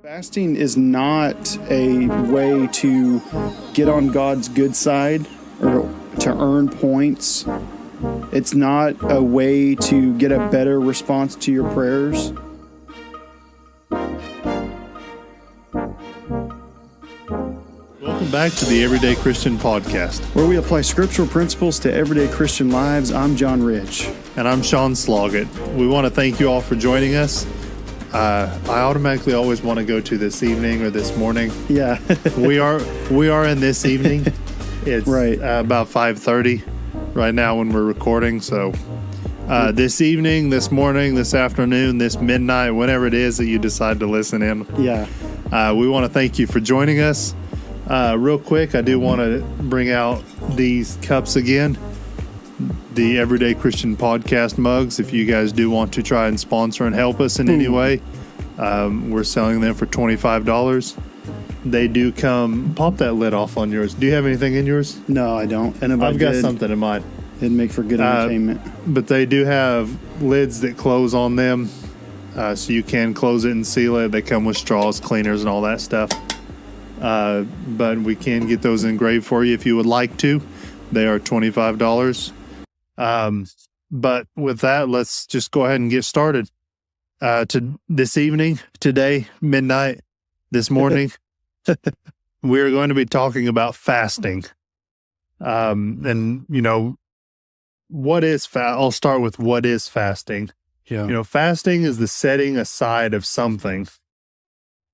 Fasting is not a way to get on God's good side or to earn points. It's not a way to get a better response to your prayers. Welcome back to the Everyday Christian Podcast. Where we apply scriptural principles to everyday Christian lives. I'm John Rich. And I'm Sean Sloggett. We want to thank you all for joining us. I automatically always want to go to this evening or this morning. Yeah. we are in this evening. It's right. About 5:30 right now when we're recording. So this evening, this morning, this afternoon, this midnight, whenever it is that you decide to listen in. Yeah. We want to thank you for joining us. Real quick, I do want to bring out these cups again. The Everyday Christian Podcast mugs. If you guys do want to try and sponsor and help us in any way, we're selling them for $25. They do come. Pop that lid off on yours. Do you have anything in yours? No, I don't. And if I've got something in mine. It'd make for good entertainment. But they do have lids that close on them, so you can close it and seal it. They come with straws, cleaners, and all that stuff. But we can get those engraved for you if you would like to. They are $25. But with that, let's just go ahead and get started. To this evening, today, midnight, this morning, we're going to be talking about fasting. And you know, what is I'll start with what is fasting. Yeah. You know, fasting is the setting aside of something.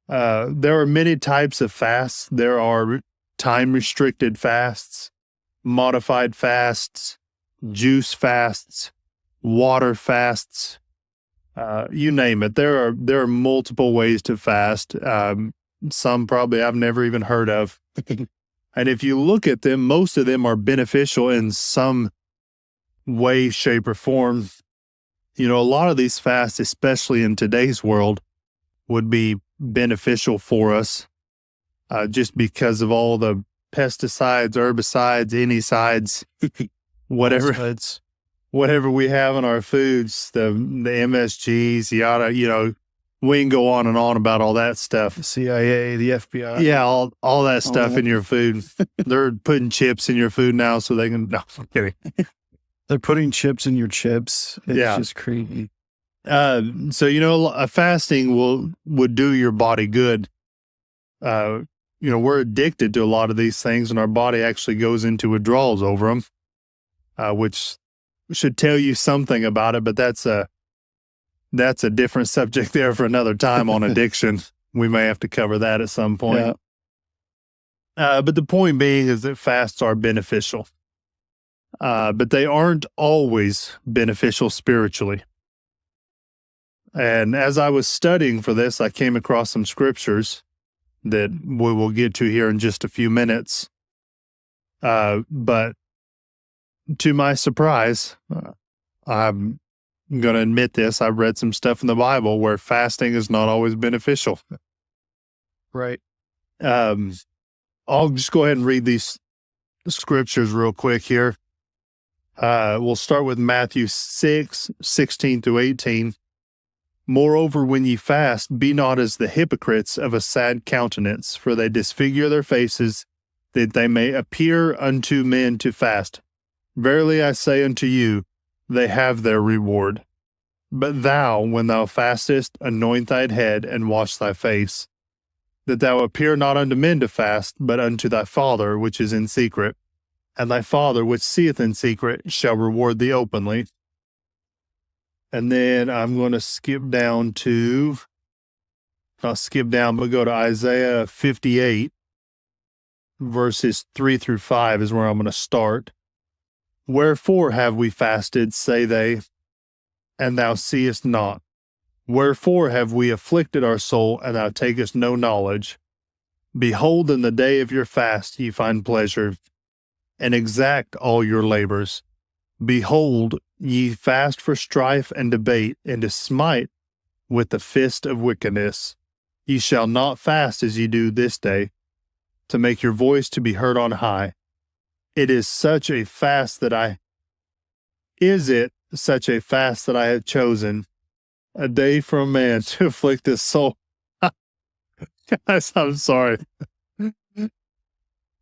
There are many types of fasts. There are time-restricted fasts, modified fasts, juice fasts, water fasts, you name it. There are multiple ways to fast. Some probably I've never even heard of. And if you look at them, most of them are beneficial in some way, shape, or form. You know, a lot of these fasts, especially in today's world, would be beneficial for us just because of all the pesticides, herbicides, anicides, whatever we have in our foods, the MSGs, yada, you know, we can go on and on about all that stuff. The CIA, the FBI. Yeah, all that stuff in your food. They're putting chips in your food now so they can, no, I'm kidding. They're putting chips in your chips. It's just creepy. So, you know, a fasting would do your body good. You know, we're addicted to a lot of these things and our body actually goes into withdrawals over them, which should tell you something about it, but that's a different subject there for another time on addiction. We may have to cover that at some point. Yeah. But the point being is that fasts are beneficial, but they aren't always beneficial spiritually. And as I was studying for this, I came across some scriptures that we will get to here in just a few minutes. But to my surprise, I'm going to admit this, I've read some stuff in the Bible where fasting is not always beneficial. Right. I'll just go ahead and read these scriptures real quick here. We'll start with Matthew 6:16 through 18. Moreover, when ye fast, be not as the hypocrites of a sad countenance, for they disfigure their faces, that they may appear unto men to fast. Verily I say unto you, they have their reward. But thou, when thou fastest, anoint thine head, and wash thy face, that thou appear not unto men to fast, but unto thy Father which is in secret. And thy Father which seeth in secret shall reward thee openly. And then I'm going to go to Isaiah 58, verses 3 through 5 is where I'm going to start. Wherefore have we fasted, say they, and thou seest not? Wherefore have we afflicted our soul, and thou takest no knowledge? Behold, in the day of your fast ye find pleasure, and exact all your labors. Behold, ye fast for strife and debate, and to smite with the fist of wickedness. Ye shall not fast as ye do this day, to make your voice to be heard on high. It is such a fast that I have chosen, a day for a man to afflict his soul. Guys, I'm sorry.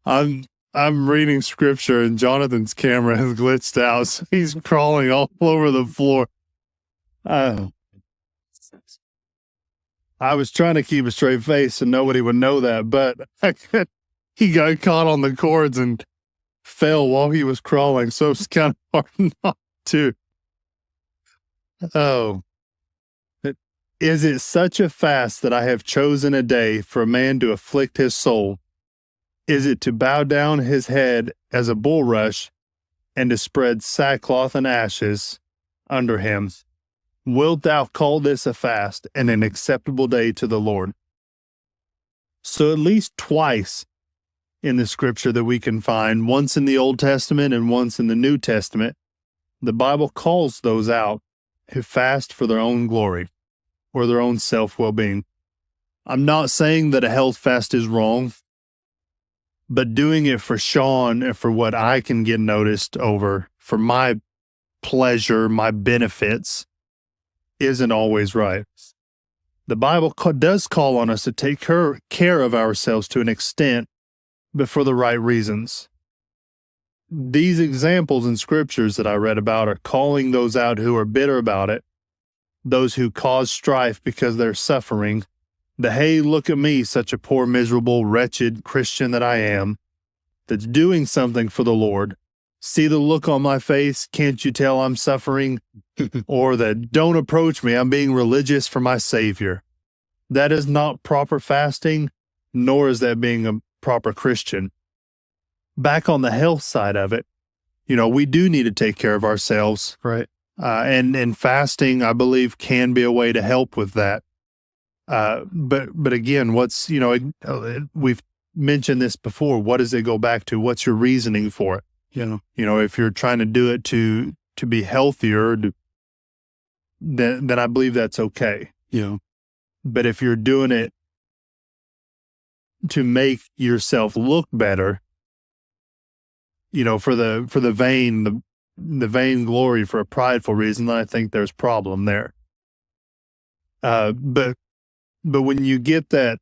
I'm reading scripture and Jonathan's camera has glitched out, so he's crawling all over the floor. I was trying to keep a straight face and nobody would know that, but he got caught on the cords and fell while he was crawling, so it's kind of hard not to. Oh. Is it such a fast that I have chosen a day for a man to afflict his soul? Is it to bow down his head as a bulrush and to spread sackcloth and ashes under him? Wilt thou call this a fast and an acceptable day to the Lord? So at least twice in the scripture that we can find, once in the Old Testament and once in the New Testament, the Bible calls those out who fast for their own glory or their own self-well-being. I'm not saying that a health fast is wrong, but doing it for Sean and for what I can get noticed over, for my pleasure, my benefits, isn't always right. The Bible does call on us to take care of ourselves to an extent, but for the right reasons. These examples in scriptures that I read about are calling those out who are bitter about it, those who cause strife because they're suffering, the hey, look at me, such a poor, miserable, wretched Christian that I am, that's doing something for the Lord. See the look on my face, can't you tell I'm suffering? Or that don't approach me, I'm being religious for my Savior. That is not proper fasting, nor is that being a proper Christian. Back on the health side of it, we do need to take care of ourselves. Right. And fasting, I believe, can be a way to help with that. But again, we've mentioned this before. What does it go back to? What's your reasoning for it? If you're trying to do it to be healthier, then I believe that's okay. But if you're doing it to make yourself look better, for the vain glory, for a prideful reason, then I think there's problem there. But when you get that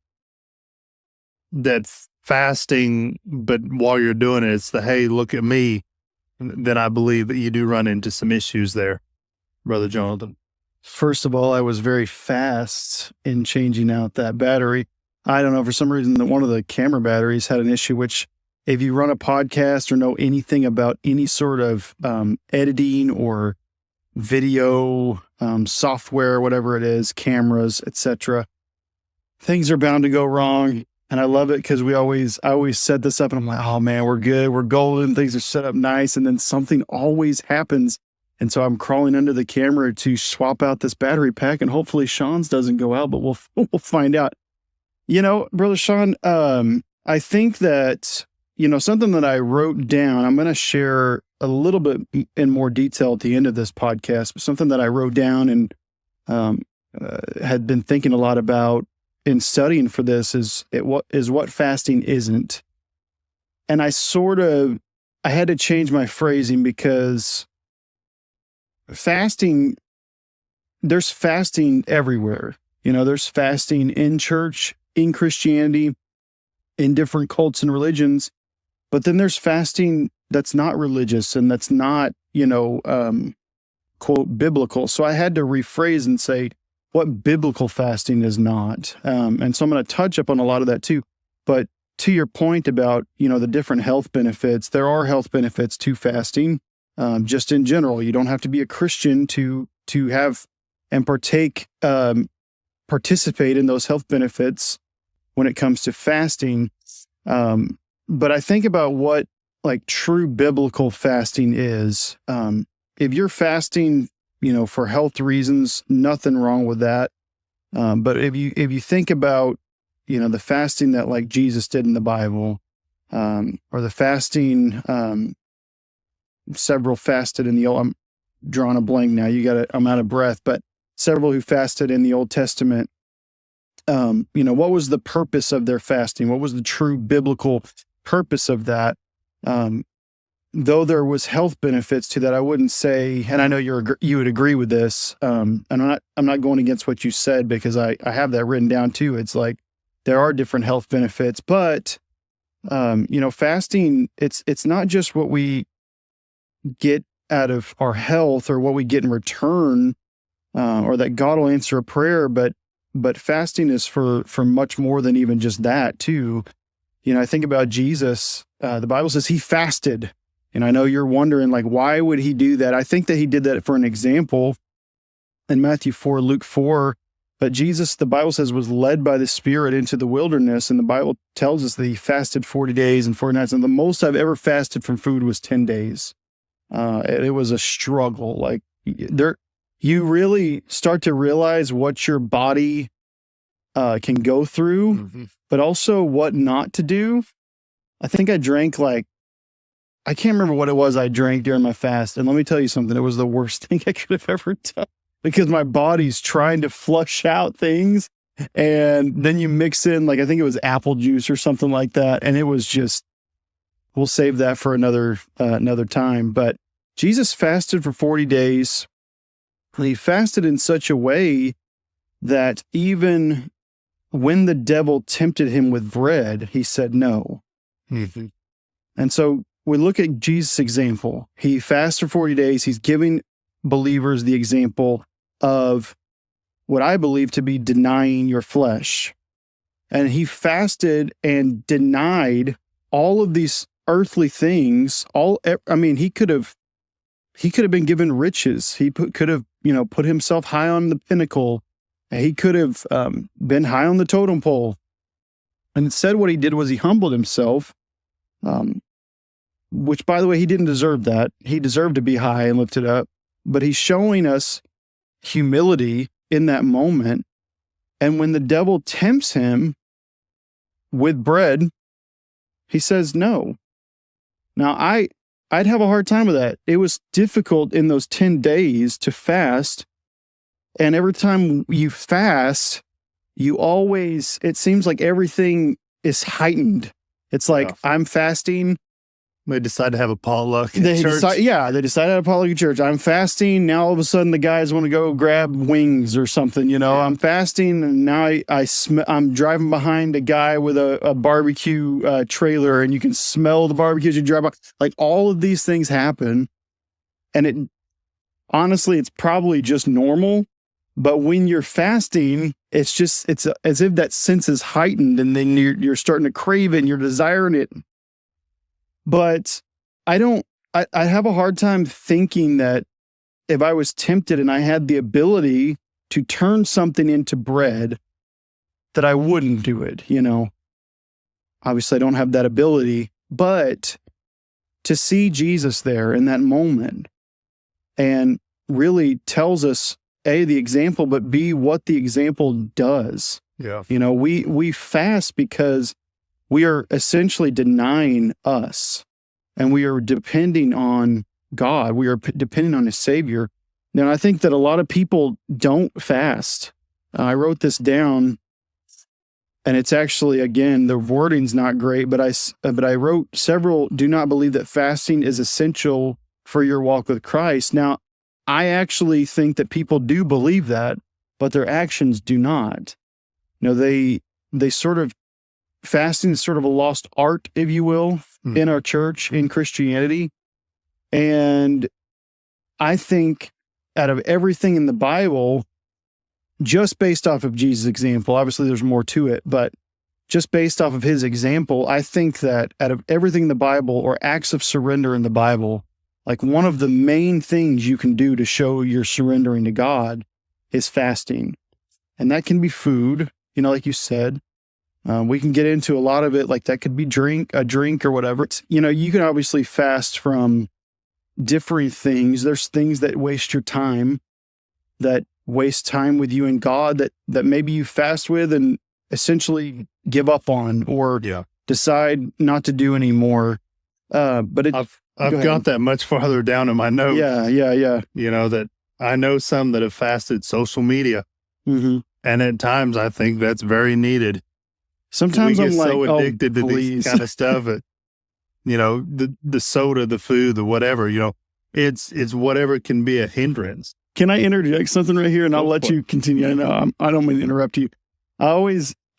fasting, but while you're doing it, it's the, hey, look at me, then I believe that you do run into some issues there, Brother Jonathan. First of all, I was very fast in changing out that battery. I don't know, for some reason, one of the camera batteries had an issue, which if you run a podcast or know anything about any sort of editing or video software, whatever it is, cameras, etc., things are bound to go wrong. And I love it because I always set this up and I'm like, oh man, we're good. We're golden. Things are set up nice. And then something always happens. And so I'm crawling under the camera to swap out this battery pack, and hopefully Sean's doesn't go out, but we'll find out. Brother Sean, I think that, something that I wrote down, I'm going to share a little bit in more detail at the end of this podcast, but something that I wrote down and had been thinking a lot about in studying for this is what fasting isn't. And I had to change my phrasing because there's fasting everywhere. There's fasting in church, in Christianity, in different cults and religions, but then there's fasting that's not religious and that's not, quote, biblical. So I had to rephrase and say what biblical fasting is not. And so I'm going to touch up on a lot of that too. But to your point about, the different health benefits, there are health benefits to fasting. Just in general, you don't have to be a Christian to have and participate in those health benefits when it comes to fasting. But I think about what true biblical fasting is. If you're fasting, for health reasons, nothing wrong with that. But if you think about, the fasting that Jesus did in the Bible, or the fasting, several fasted in the Old, I'm drawing a blank now. I'm out of breath, but several who fasted in the Old Testament, what was the purpose of their fasting? What was the true biblical purpose of that? Though there was health benefits to that, I wouldn't say, and I know you would agree with this. And I'm not going against what you said because I have that written down too. It's like there are different health benefits, but fasting, it's not just what we get out of our health or what we get in return, or that God will answer a prayer, but fasting is for much more than even just that too. I think about Jesus, the Bible says he fasted. And I know you're wondering, like, why would he do that? I think that he did that for an example in Matthew 4, Luke 4. But Jesus, the Bible says, was led by the Spirit into the wilderness. And the Bible tells us that he fasted 40 days and 40 nights. And the most I've ever fasted from food was 10 days. It was a struggle. Like, you really start to realize what your body can go through, but also what not to do. I think I drank I can't remember what it was I drank during my fast. And let me tell you something, it was the worst thing I could have ever done because my body's trying to flush out things. And then you mix in, I think it was apple juice or something like that. And it was just, we'll save that for another time. But Jesus fasted for 40 days. And he fasted in such a way that even when the devil tempted him with bread, he said no. Mm-hmm. And so we look at Jesus' example. He fasts for 40 days. He's giving believers the example of what I believe to be denying your flesh. And he fasted and denied all of these earthly things. He could have been given riches. He could have, put himself high on the pinnacle. He could have been high on the totem pole. And instead what he did was he humbled himself, which, by the way, he didn't deserve that. He deserved to be high and lifted up. But he's showing us humility in that moment. And when the devil tempts him with bread, he says no. Now, I'd have a hard time with that. It was difficult in those 10 days to fast. And every time you fast, it seems like everything is heightened. It's like, I'm fasting. They decide to have a potluck at They church. decide to have a potluck at church. I'm fasting. Now all of a sudden the guys want to go grab wings or something, I'm fasting, and now I'm driving behind a guy with a barbecue trailer, and you can smell the barbecue as you drive by. Like, all of these things happen. And honestly, it's probably just normal. But when you're fasting, it's as if that sense is heightened, and then you're starting to crave it and you're desiring it. But I have a hard time thinking that if I was tempted and I had the ability to turn something into bread, that I wouldn't do it, Obviously, I don't have that ability, but to see Jesus there in that moment and really tells us, A, the example, but B, what the example does. Yeah. We fast because we are essentially denying us, and we are depending on God. We are depending on His Savior. Now, I think that a lot of people don't fast. I wrote this down, and it's actually, again, the wording's not great, but I wrote several. Do not believe that fasting is essential for your walk with Christ. Now, I actually think that people do believe that, but their actions do not. They sort of, fasting is sort of a lost art, if you will, in our church, in Christianity. And I think out of everything in the Bible, just based off of Jesus' example, obviously there's more to it, but just based off of his example, I think that out of everything in the Bible, or acts of surrender in the Bible, like, one of the main things you can do to show you're surrendering to God is fasting. And that can be food, like you said. We can get into a lot of it, like that could be a drink or whatever. You can obviously fast from different things. There's things that waste your time, that waste time with you and God, that maybe you fast with and essentially give up on, or decide not to do anymore. But I've got that much farther down in my notes. Yeah. That I know some that have fasted social media. Mm-hmm. And at times I think that's very needed. Sometimes I'm like, so addicted to please. these kind of stuff. The soda, the food, the whatever, it's whatever can be a hindrance. Can I interject something right here, and I'll let you continue? I know I don't mean to interrupt you. I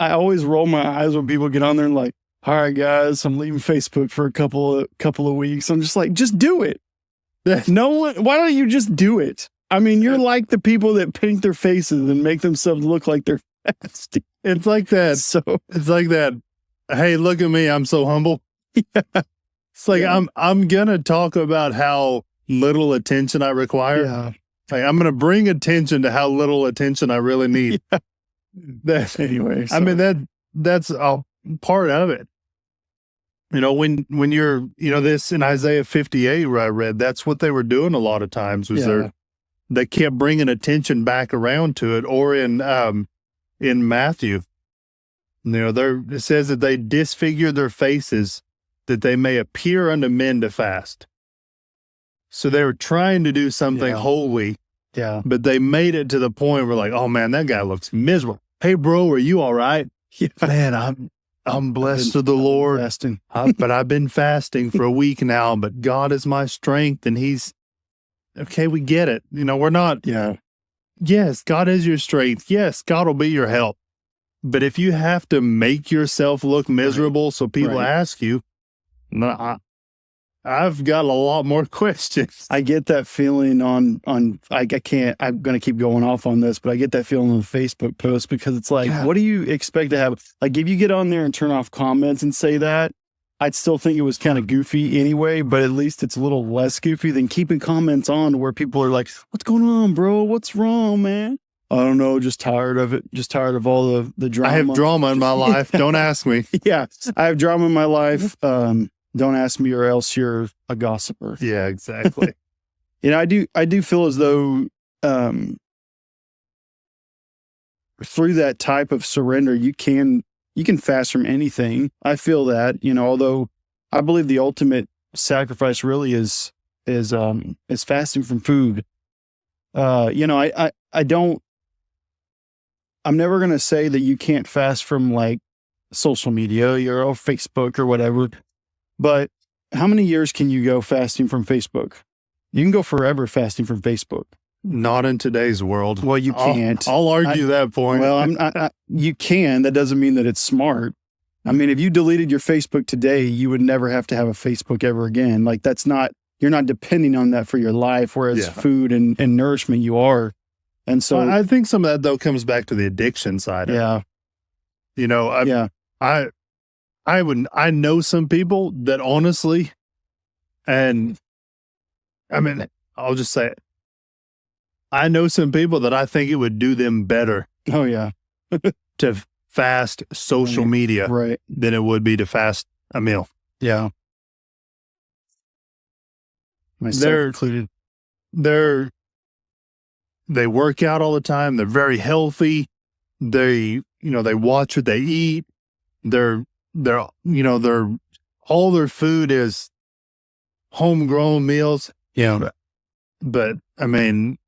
I always roll my eyes when people get on there and like, all right, guys, I'm leaving Facebook for a couple of weeks. I'm just like, just do it. No one, why don't you just do it? I mean, you're like the people that paint their faces and make themselves look like they're fasting. It's like that. So It's like that. Hey, look at me. I'm so humble. yeah, It's like Yeah. I'm gonna talk about how little attention I require. yeah. Like, I'm gonna bring attention to how little attention I really need. Yeah. That, Anyway, I mean that's a part of it. You know, when you're, you know, this in Isaiah 58 where I read, that's what they were doing a lot of times was yeah, they kept bringing attention back around to it. Or in Matthew, you know, it says that they disfigure their faces that they may appear unto men to fast. So they were trying to do something Yeah. holy, yeah, but they made it to the point where like, oh man, that guy looks miserable. Hey bro, are you all right? yeah. Man, I'm blessed of the I've been Lord. fasting. But I've been fasting for a week now, but God is my strength and he's okay. We get it. You know, we're not, Yeah, yes, God is your strength. Yes, God will be your help. But if you have to make yourself look miserable so people Right. ask you, no, I've got a lot more questions. I get that feeling on I can't, I'm going to keep going off on this, but I get that feeling on the Facebook post because it's like, Yeah. what do you expect to have? Like, if you get on there and turn off comments and say that, I'd still think it was kind of goofy anyway, but at least it's a little less goofy than keeping comments on where people are like, what's going on, bro? What's wrong, man? I don't know. Just tired of it. Just tired of all the drama. I have drama in my life. Don't ask me. Yeah. I have drama in my life. Don't ask me or else you're a gossiper. Yeah, exactly. You know, I do feel as though through that type of surrender, you can fast from anything. I feel that, you know, although I believe the ultimate sacrifice really is fasting from food. You know, I don't, I'm never going to say that you can't fast from like social media or Facebook or whatever, but how many years can you go fasting from Facebook? You can go forever fasting from Facebook. Not in today's world. Well, you can't. I'll argue that point. Well, you can. That doesn't mean that it's smart. I mean, if you deleted your Facebook today, you would never have to have a Facebook ever again. Like that's not, you're not depending on that for your life, whereas Yeah. food and nourishment you are. And so, I think some of that though comes back to the addiction side. yeah, You know, yeah, I know some people that honestly, and I mean, I'll just say it. I know some people that I think it would do them better oh yeah, to fast social media right, than it would be to fast a meal. yeah. Myself They're- included. They work out all the time. They're very healthy. They watch what they eat. They're all their food is homegrown meals. Yeah, But I mean,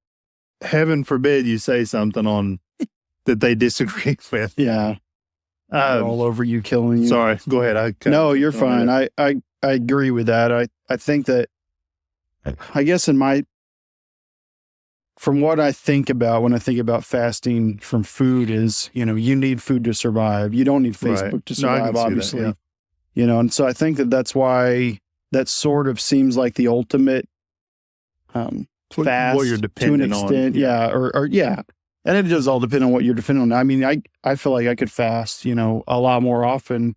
heaven forbid you say something on that they disagree with. yeah. They're all over you, killing you. Sorry, go ahead. No, you're fine. I agree with that. I think that, I guess from what I think about when I think about fasting from food is, you know, you need food to survive. You don't need Facebook Right. to No, I can survive, see that, obviously. yeah. You know, and so I think that that's why that sort of seems like the ultimate fast what you're to an dependent on. extent. Yeah. Or yeah. And it does all depend on what you're depending on. I mean, I feel like I could fast, you know, a lot more often.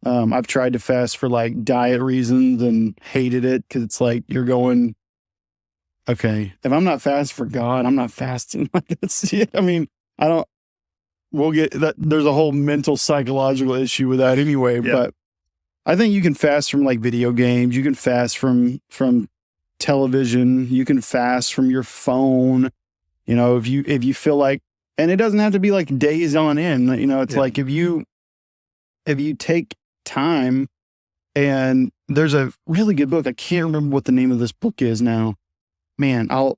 I've tried to fast for like diet reasons and hated it because it's like you're going, okay, if I'm not fasting for God, I'm not fasting. Like that's, yeah, I mean, we'll get that. There's a whole mental psychological issue with that anyway. Yeah. But I think you can fast from like video games. You can fast from television. You can fast from your phone. You know, if you feel like, and it doesn't have to be like days on end. You know, it's Yeah. like if you take time, and there's a really good book. I can't remember what the name of this book is now. Man, I'll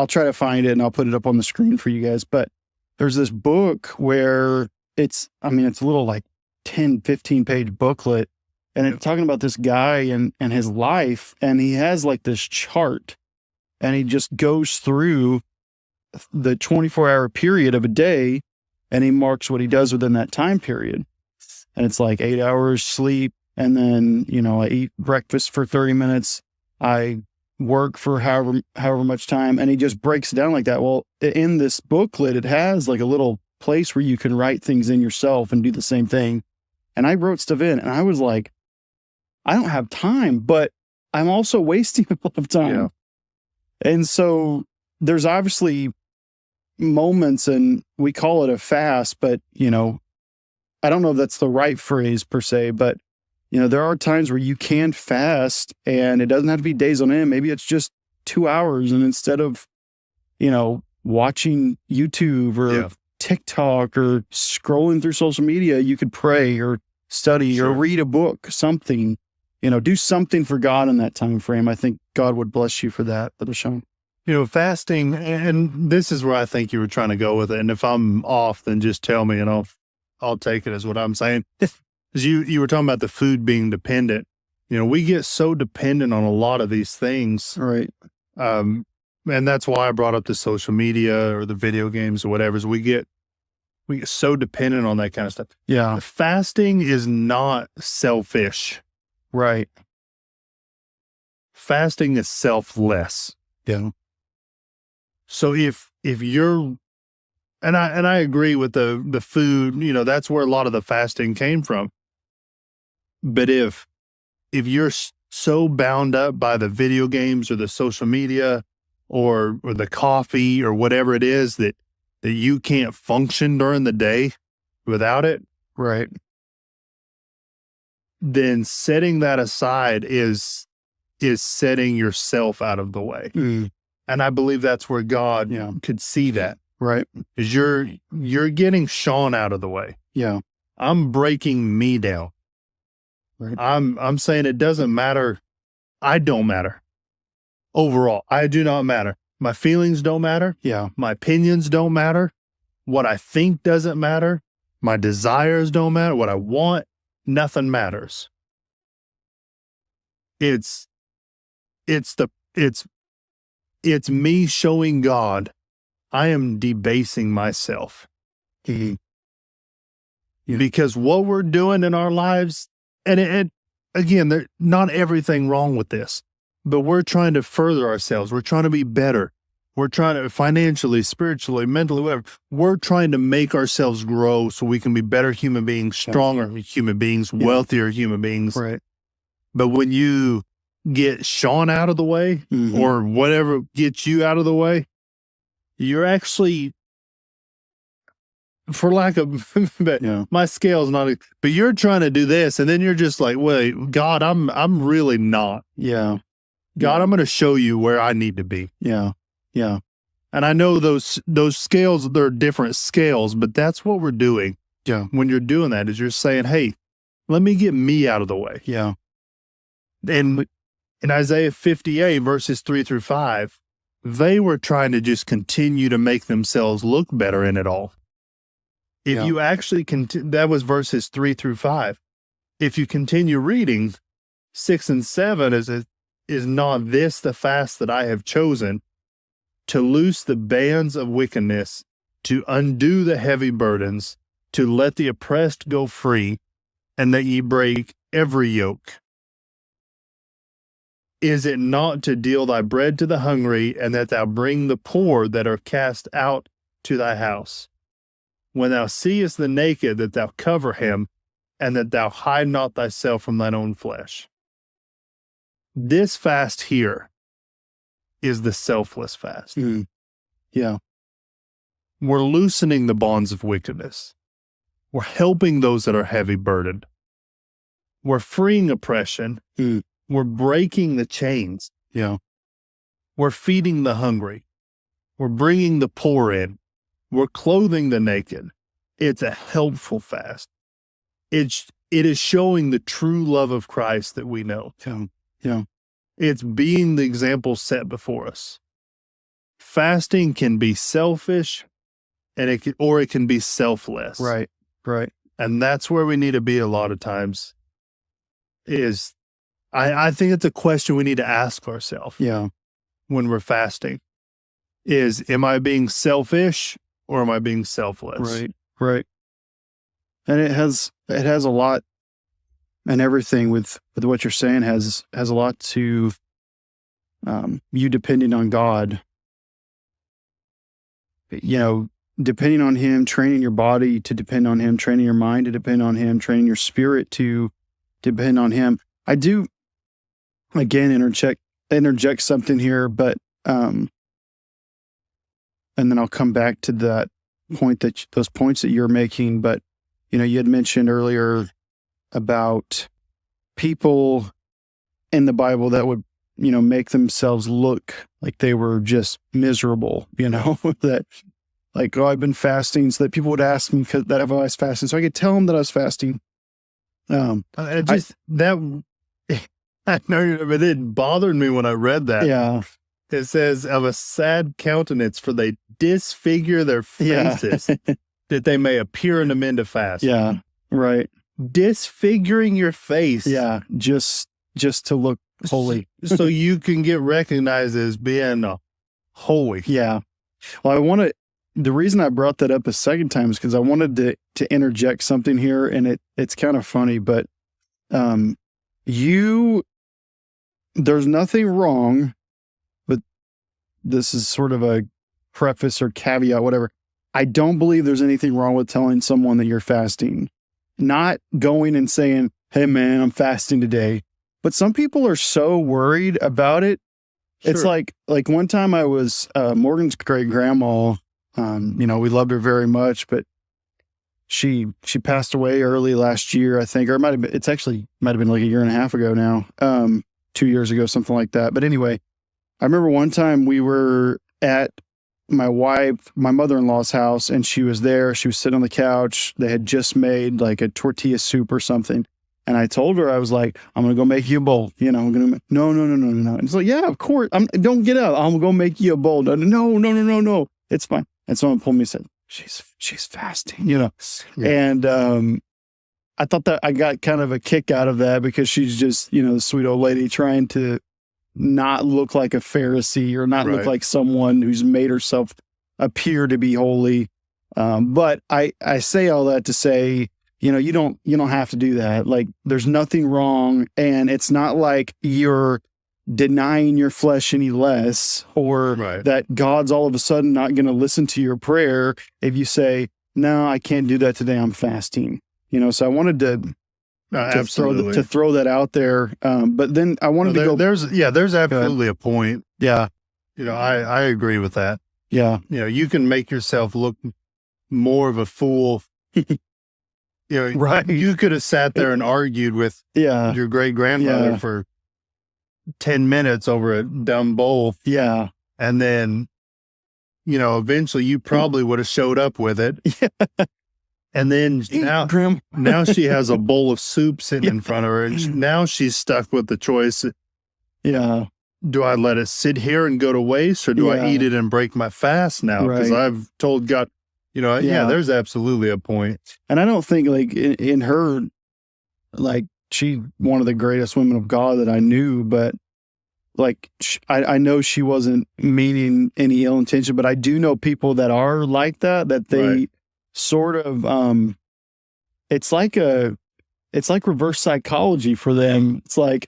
try to find it and I'll put it up on the screen for you guys. But there's this book where it's a little like 10, 15 page booklet, and it's talking about this guy and his life. And he has like this chart, and he just goes through the 24-hour period of a day. and he marks what he does within that time period. And it's like 8 hours sleep. And then, I eat breakfast for 30 minutes. I work for however much time. And he just breaks it down like that. Well, in this booklet, it has like a little place where you can write things in yourself and do the same thing. And I wrote stuff in and I was like, I don't have time, but I'm also wasting a lot of time. Yeah. And so there's obviously moments, and we call it a fast, but, I don't know if that's the right phrase per se, but, there are times where you can fast and it doesn't have to be days on end. Maybe it's just 2 hours. And instead of, watching YouTube or TikTok or scrolling through social media, you could pray or study or read a book, something, do something for God in that time frame. I think God would bless you for that, Brother Sean. Fasting, and this is where I think you were trying to go with it. And if I'm off, then just tell me and I'll take it as what I'm saying. Because you were talking about the food being dependent. We get so dependent on a lot of these things. Right. And that's why I brought up the social media or the video games or whatever, is we get so dependent on that kind of stuff. Yeah. Fasting is not selfish. Right. Fasting is selfless. Yeah. So if you're, and I agree with the food, that's where a lot of the fasting came from. But if you're so bound up by the video games or the social media or the coffee or whatever it is that you can't function during the day without it, right, then setting that aside is setting yourself out of the way. Mm. And I believe that's where God could see that. Right. Is you're getting Sean out of the way. Yeah. I'm breaking me down. Right. I'm saying it doesn't matter. I don't matter. Overall, I do not matter. My feelings don't matter. Yeah. My opinions don't matter. What I think doesn't matter. My desires don't matter. What I want, nothing matters. It's me showing God I am debasing myself. Mm-hmm. Yeah. Because what we're doing in our lives, and again, there's not everything wrong with this, but we're trying to further ourselves. We're trying to be better. We're trying to financially, spiritually, mentally, whatever. We're trying to make ourselves grow so we can be better human beings, stronger human beings, wealthier human beings. Right. But when you get Sean out of the way, mm-hmm. or whatever gets you out of the way, you're actually, for lack of, my scale's not, but you're trying to do this, and then you're just like, wait, God, I'm really not. Yeah. God, I'm going to show you where I need to be. Yeah. Yeah. And I know those scales, they're different scales, but that's what we're doing. Yeah. When you're doing that, is you're saying, hey, let me get me out of the way. Yeah. And in Isaiah 58, verses 3-5, they were trying to just continue to make themselves look better in it all. If you actually that was verses 3-5. If you continue reading, 6 and 7 is not this the fast that I have chosen, to loose the bands of wickedness, to undo the heavy burdens, to let the oppressed go free, and that ye break every yoke. Is it not to deal thy bread to the hungry, and that thou bring the poor that are cast out to thy house? When thou seest the naked, that thou cover him, and that thou hide not thyself from thine own flesh. This fast here is the selfless fast. Mm. Yeah. We're loosening the bonds of wickedness. We're helping those that are heavy burdened. We're freeing oppression. Mm. We're breaking the chains. Yeah. We're feeding the hungry. We're bringing the poor in. We're clothing the naked. It's a helpful fast. It is showing the true love of Christ that we know. Yeah. Yeah. It's being the example set before us. Fasting can be selfish, and it can be selfless. Right. Right. And that's where we need to be a lot of times. I think it's a question we need to ask ourselves. Yeah. When we're fasting, am I being selfish or am I being selfless? Right. Right. And it has a lot, and everything with what you're saying has a lot to you depending on God. Depending on Him, training your body to depend on Him, training your mind to depend on Him, training your spirit to depend on Him. I do, again, interject something here, but and then I'll come back to that point, those points that you're making. But you had mentioned earlier about people in the Bible that would make themselves look like they were just miserable. That, like, oh, I've been fasting, so that people would ask me that I was fasting, so I could tell them that I was fasting. I know, but it bothered me when I read that. Yeah. It says, of a sad countenance, for they disfigure their faces, that they may appear unto men to fast. Yeah, right. Disfiguring your face. Yeah, just to look holy. So you can get recognized as being holy. Yeah. Well, the reason I brought that up a second time is because I wanted to interject something here, and it's kind of funny, but there's nothing wrong, but this is sort of a preface or caveat, whatever. I don't believe there's anything wrong with telling someone that you're fasting, not going and saying, hey man, I'm fasting today. But some people are so worried about it. Sure. It's like one time I was Morgan's great grandma. We loved her very much, but she passed away early last year, I think, or might have been like a year and a half ago now, 2 years ago, something like that. But anyway, I remember one time we were at my mother-in-law's house, and she was there. She was sitting on the couch. They had just made like a tortilla soup or something. And I told her, I was like, I'm going to go make you a bowl. I'm going to, no. And it's like, yeah, of course. Don't get out. I'm going to go make you a bowl. No. It's fine. And someone pulled me and said, she's fasting, Yeah. And I thought that I got kind of a kick out of that, because she's just, the sweet old lady trying to not look like a Pharisee, or not look like someone who's made herself appear to be holy. But I say all that to say, you don't have to do that. Like, there's nothing wrong. And it's not like you're denying your flesh any less, or that God's all of a sudden not going to listen to your prayer if you say, no, I can't do that today, I'm fasting. So I wanted to throw that out there. But then I wanted to go. There's absolutely a point. Yeah. I agree with that. Yeah. You can make yourself look more of a fool. Right. You could have sat there and argued with your great grandmother for 10 minutes over a dumb bowl. Yeah. And then, eventually you probably would have showed up with it. Yeah. And then now she has a bowl of soup sitting in front of her, and now she's stuck with the choice. Yeah. Do I let it sit here and go to waste, or do I eat it and break my fast now? Because I've told God, there's absolutely a point. And I don't think, like, in her, like, she one of the greatest women of God that I knew, but like, I know she wasn't meaning any ill intention, but I do know people that are like that they sort of, it's like reverse psychology for them. It's like,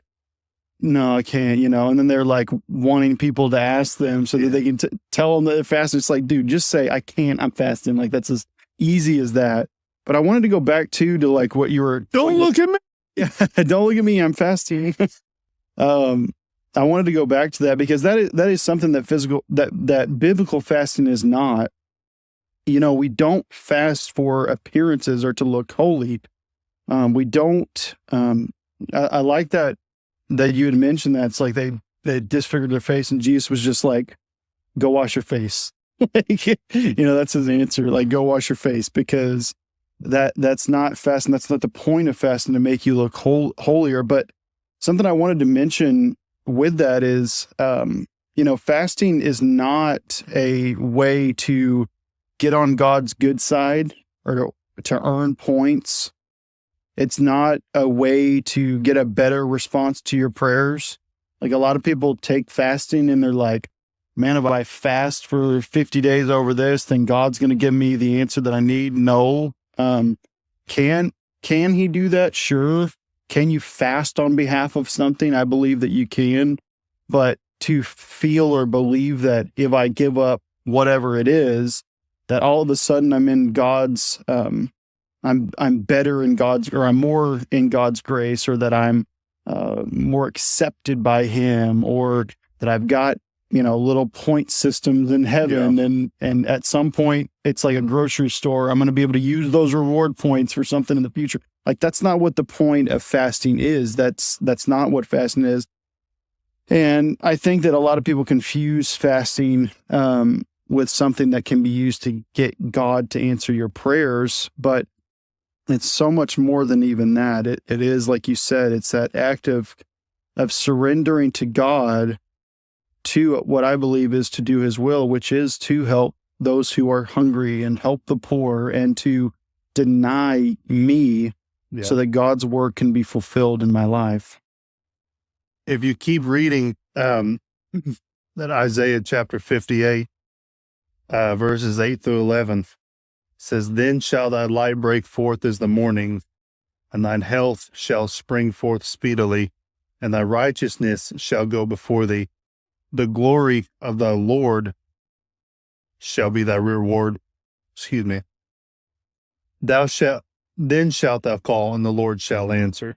no, I can't, and then they're like wanting people to ask them so that they can tell them that they're fasting. It's like, dude, just say, I can't, I'm fasting. Like, that's as easy as that. But I wanted to go back to like what you were. Don't look at me. Yeah. Don't look at me. I'm fasting. I wanted to go back to that, because that is something that biblical fasting is not. We don't fast for appearances or to look holy. We don't. I like that you had mentioned that. It's like they disfigured their face, and Jesus was just like, go wash your face. That's his answer. Like, go wash your face, because that's not fasting. That's not the point of fasting, to make you look holier. But something I wanted to mention with that is, fasting is not a way to get on God's good side or to earn points. It's not a way to get a better response to your prayers. Like, a lot of people take fasting and they're like, man, if I fast for 50 days over this, then God's going to give me the answer that I need. No. Can he do that? Sure. Can you fast on behalf of something? I believe that you can, but to feel or believe that if I give up whatever it is, that all of a sudden I'm in God's, I'm better in God's, or I'm more in God's grace, or that I'm more accepted by Him, or that I've got, little point systems in heaven. And at some point it's like a grocery store. I'm going to be able to use those reward points for something in the future. Like, that's not what the point of fasting is. That's not what fasting is. And I think that a lot of people confuse fasting with something that can be used to get God to answer your prayers, but it's so much more than even that. It is, like you said, it's that act of surrendering to God, to what I believe is to do His will, which is to help those who are hungry and help the poor, and to deny me so that God's word can be fulfilled in my life. If you keep reading that Isaiah chapter 58, verses 8 through 11, says, "Then shall thy light break forth as the morning, and thine health shall spring forth speedily, and thy righteousness shall go before thee. The glory of the Lord shall be thy reward." Then shalt thou call, and the Lord shall answer.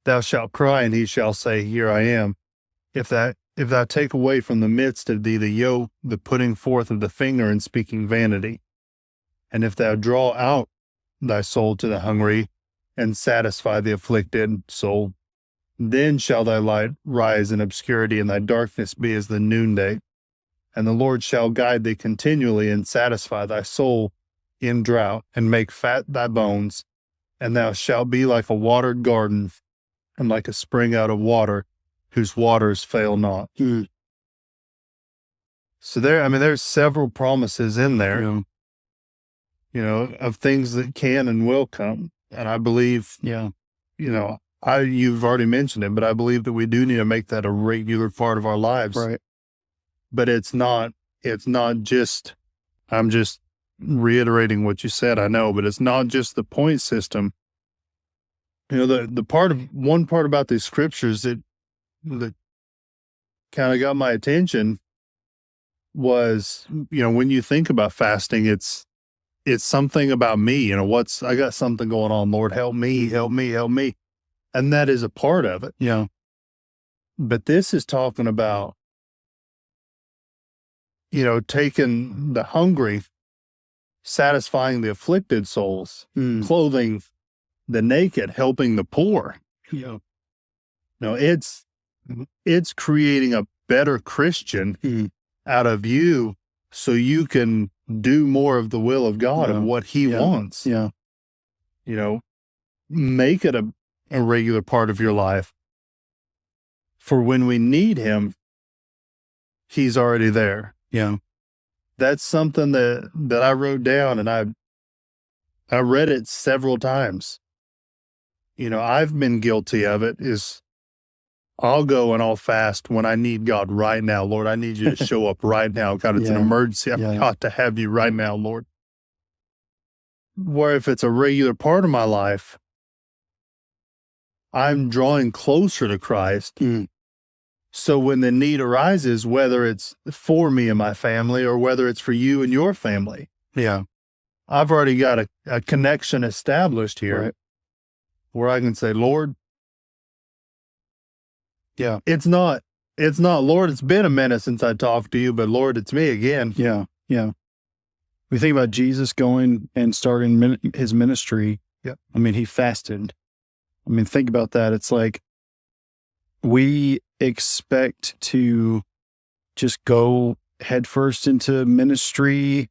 Thou shalt cry, and he shall say, Here I am. If thou take away from the midst of thee the yoke, the putting forth of the finger, and speaking vanity, and if thou draw out thy soul to the hungry, and satisfy the afflicted soul, then shall thy light rise in obscurity, and thy darkness be as the noonday. And the Lord shall guide thee continually, and satisfy thy soul in drought, and make fat thy bones. And thou shalt be like a watered garden, and like a spring out of water, whose waters fail not. So there's several promises in there, of things that can and will come. And I believe, you've already mentioned it, but I believe that we do need to make that a regular part of our lives. Right. But it's not just, I'm just reiterating what you said, I know, but it's not just the point system. One part about these scriptures that kind of got my attention was, when you think about fasting, it's something about me, I got something going on, Lord, help me, help me, help me. And that is a part of it. Yeah. But this is talking about, taking the hungry, satisfying the afflicted souls, clothing the naked, helping the poor. It's creating a better Christian out of you, so you can do more of the will of God, of what He wants. Make it a regular part of your life. For when we need Him, He's already there. That's something that I wrote down, and I read it several times. I've been guilty of it. I'll go and I'll fast when I need God right now. Lord, I need you to show up right now. God, it's an emergency. I've got to have you right now, Lord. Where if it's a regular part of my life, I'm drawing closer to Christ. So when the need arises, whether it's for me and my family, or whether it's for you and your family, I've already got a connection established here, right, where I can say, Lord, it's not, Lord, it's been a minute since I talked to you, but Lord, it's me again. We think about Jesus going and starting his ministry. He fasted. Think about that. It's like we expect to just go headfirst into ministry,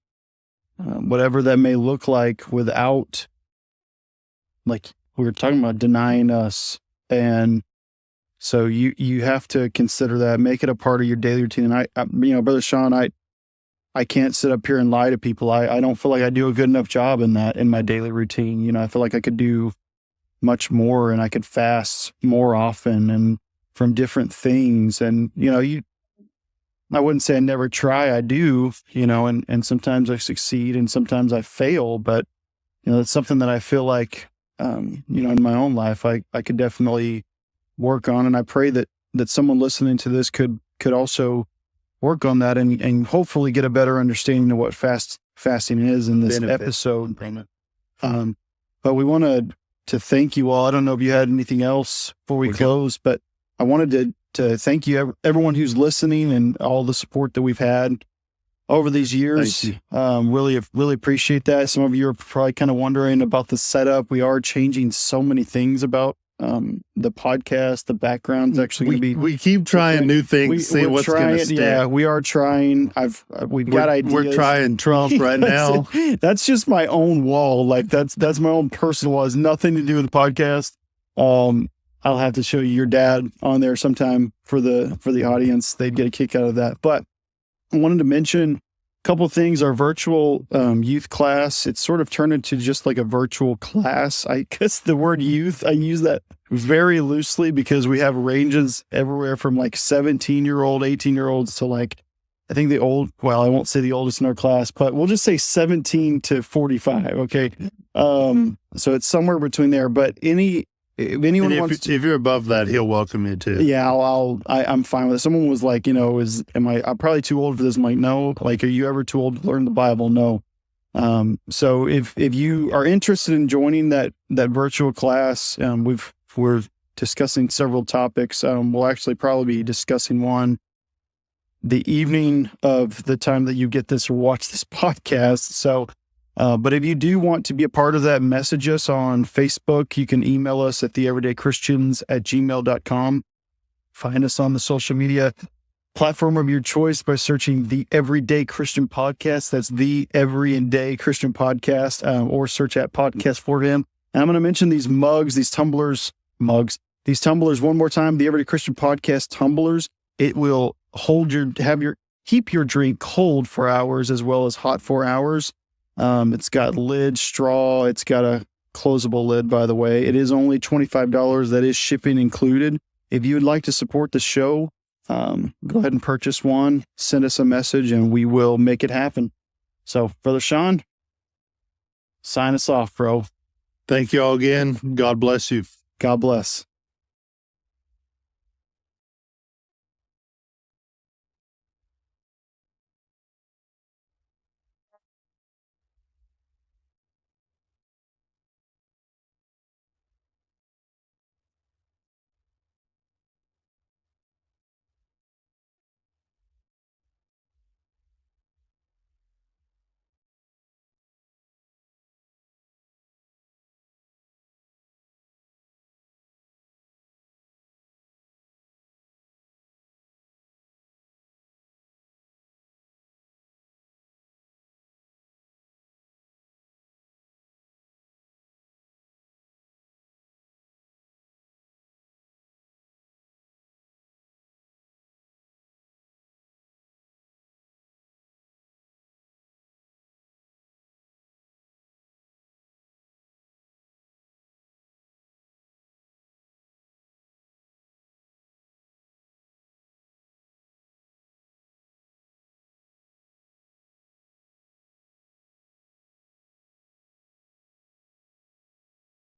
whatever that may look like, without, like we were talking about, denying us. And so you have to consider that, make it a part of your daily routine. And I Brother Sean, I can't sit up here and lie to people. I don't feel like I do a good enough job in my daily routine. I feel like I could do much more, and I could fast more often and from different things. And, I wouldn't say I never try. I do, and sometimes I succeed and sometimes I fail, but it's something that I feel like, in my own life, I could definitely work on. And I pray that someone listening to this could also work on that and hopefully get a better understanding of what fasting is in this episode. But we wanted to thank you all. I don't know if you had anything else before we close, but I wanted to thank you, everyone who's listening, and all the support that we've had over these years. Really appreciate that. Some of you are probably kind of wondering about the setup. We are changing so many things about the podcast. The background's actually going to be. We keep trying new things. See what's going to stick. Yeah, we are trying. We've got ideas. We're trying Trump right now. That's just my own wall. Like that's my own personal wall. It has nothing to do with the podcast. I'll have to show you your dad on there sometime for the audience. They'd get a kick out of that. But I wanted to mention a couple of things. Our virtual youth class, it's sort of turned into just like a virtual class. I guess the word youth, I use that very loosely because we have ranges everywhere from like 17-year-old, 18-year-olds to like, I think I won't say the oldest in our class, but we'll just say 17 to 45. Okay. So it's somewhere between there, but if anyone wants if you're above that, he'll welcome you too. Yeah, I'm fine with it. Someone was like, I'm probably too old for this? I'm like, no. Like, are you ever too old to learn the Bible? No. So if you are interested in joining that virtual class, we're discussing several topics. We'll actually probably be discussing one the evening of the time that you get this or watch this podcast. So, but if you do want to be a part of that, message us on Facebook. You can email us at theeverydaychristians@gmail.com. Find us on the social media platform of your choice by searching The Everyday Christian Podcast. That's The Everyday Christian Podcast, or search at Podcast for Him. And I'm going to mention these tumblers one more time. The Everyday Christian Podcast tumblers. It will keep your drink cold for hours as well as hot for hours. It's got lid, straw. It's got a closable lid, by the way. It is only $25. That is shipping included. If you would like to support the show, go ahead and purchase one, send us a message, and we will make it happen. So, Brother Sean, sign us off, bro. Thank you all again. God bless you. God bless.